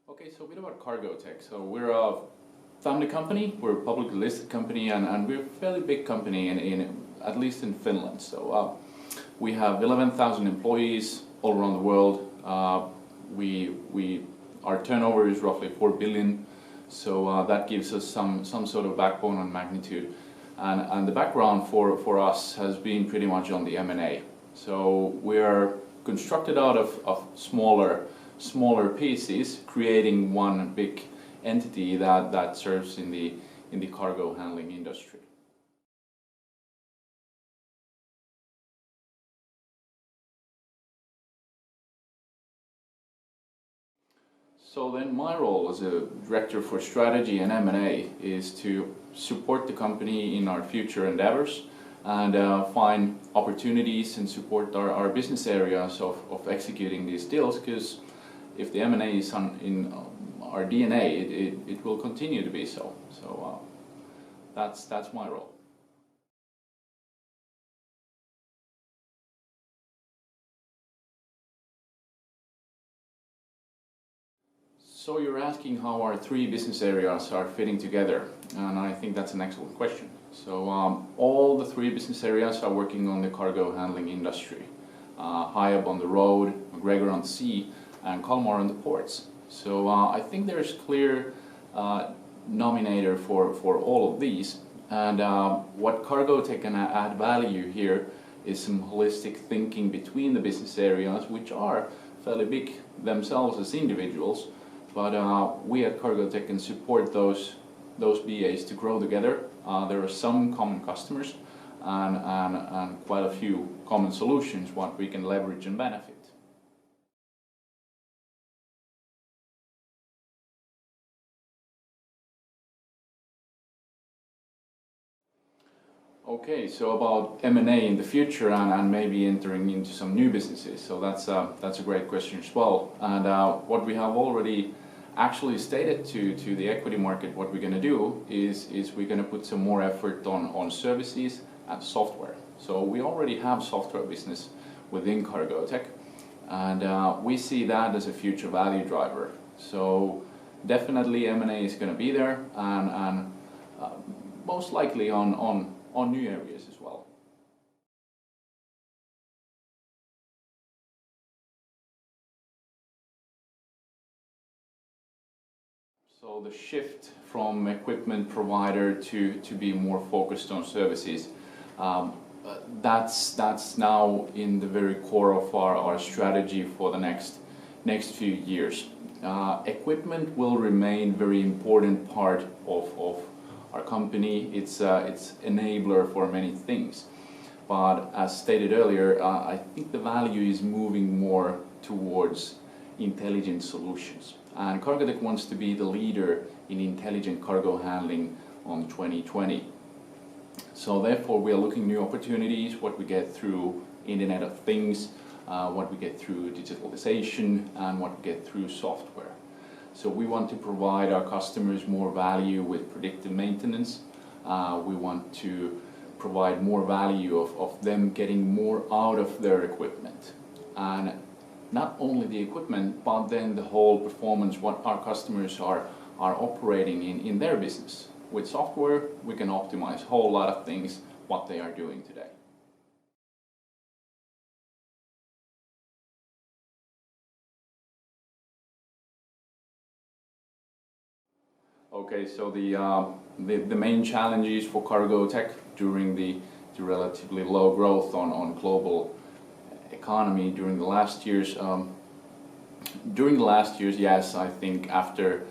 Okay, so a bit about Cargotec. So we're a family company, we're a publicly listed company, and we're a fairly big company at least in Finland. So we have 11,000 employees all around the world. Our turnover is roughly 4 billion, so that gives us some sort of backbone and magnitude. And the background for us has been pretty much on the M&A. So we are constructed out of smaller pieces, creating one big entity that serves in the cargo handling industry. So then my role as a director for strategy and M&A is to support the company in our future endeavors and find opportunities and support our business areas of executing these deals, because if the M&A is in our DNA, it will continue to be so. So that's my role. So you're asking how our three business areas are fitting together, and I think that's an excellent question. So all the three business areas are working on the cargo handling industry. Hiab on the road, MacGregor on the sea, and Kalmar on the ports. So I think there's clear nominator for all of these, and what Cargotec can add value here is some holistic thinking between the business areas, which are fairly big themselves as individuals, but we at Cargotec can support those BAs to grow together. There are some common customers and quite a few common solutions what we can leverage and benefit. Okay, so about M&A in the future and maybe entering into some new businesses. So that's a great question as well. And what we have already actually stated to the equity market, what we're going to do is we're going to put some more effort on services and software. So we already have software business within Cargotec, and we see that as a future value driver. So definitely M&A is going to be there, and most likely on new areas as well. So the shift from equipment provider to be more focused on services, that's now in the very core of our strategy for the next few years. Equipment will remain very important part of our company. It's enabler for many things, but as stated earlier, I think the value is moving more towards intelligent solutions, and Cargotec wants to be the leader in intelligent cargo handling on 2020. So therefore we are looking new opportunities, what we get through Internet of Things, what we get through digitalization, and what we get through software. So we want to provide our customers more value with predictive maintenance. We want to provide more value of them getting more out of their equipment. And not only the equipment, but then the whole performance, what our customers are operating in their business. With software, we can optimize a whole lot of things, what they are doing today. Okay, so the main challenges for Cargotec during the relatively low growth on global economy during the last years. Yes, I think after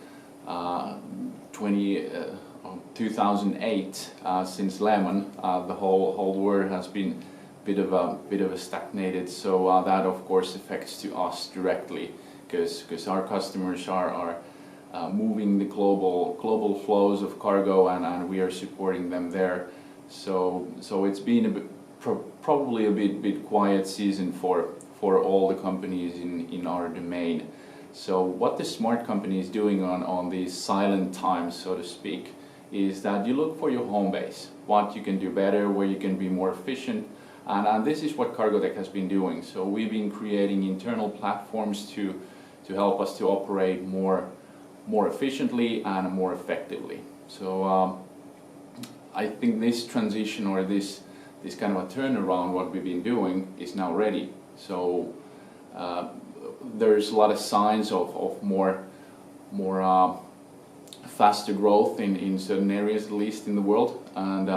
2008, since Lehman, the whole world has been bit of a stagnated. So that of course affects to us directly, because our customers are moving the global flows of cargo, and we are supporting them there. So it's been probably a bit quiet season for all the companies in our domain. So what the smart company is doing on these silent times, so to speak, is that you look for your home base, what you can do better, where you can be more efficient, and this is what Cargotec has been doing. So we've been creating internal platforms to help us to operate more more efficiently and more effectively. So I think this transition or this kind of a turnaround, what we've been doing, is now ready. So there's a lot of signs of more faster growth in certain areas, at least in the world, and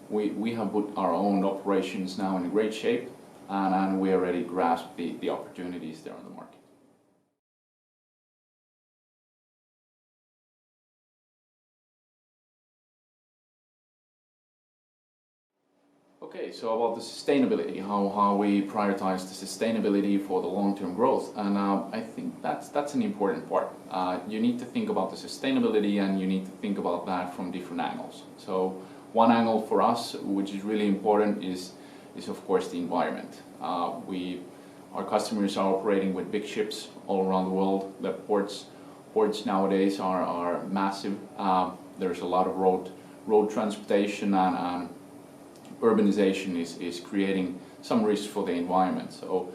we have put our own operations now in great shape, and we are ready to grasp the opportunities there on the market. Okay, so about the sustainability, how we prioritize the sustainability for the long-term growth, and I think that's an important part. You need to think about the sustainability, and you need to think about that from different angles. So one angle for us, which is really important, is of course the environment. Our customers are operating with big ships all around the world. The ports nowadays are massive. There's a lot of road transportation, and urbanization is creating some risk for the environment. So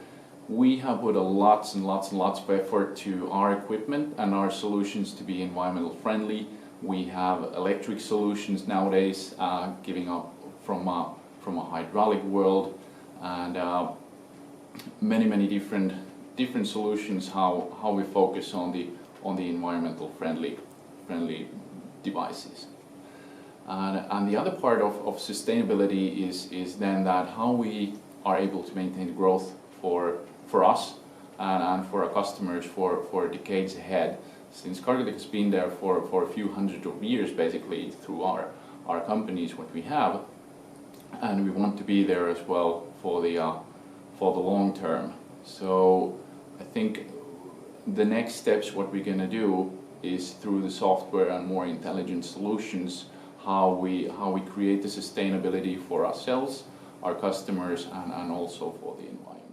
we have put lots and lots of effort to our equipment and our solutions to be environmental friendly. We have electric solutions nowadays, giving up from a hydraulic world, and many different solutions how we focus on the environmental friendly devices. And the other part of sustainability is then that how we are able to maintain growth for us and for our customers for decades ahead. Since Cargotec has been there for a few hundred of years, basically, through our companies, what we have, and we want to be there as well for the long term. So I think the next steps, what we're going to do is through the software and more intelligent solutions, how we create the sustainability for ourselves, our customers, and also for the environment.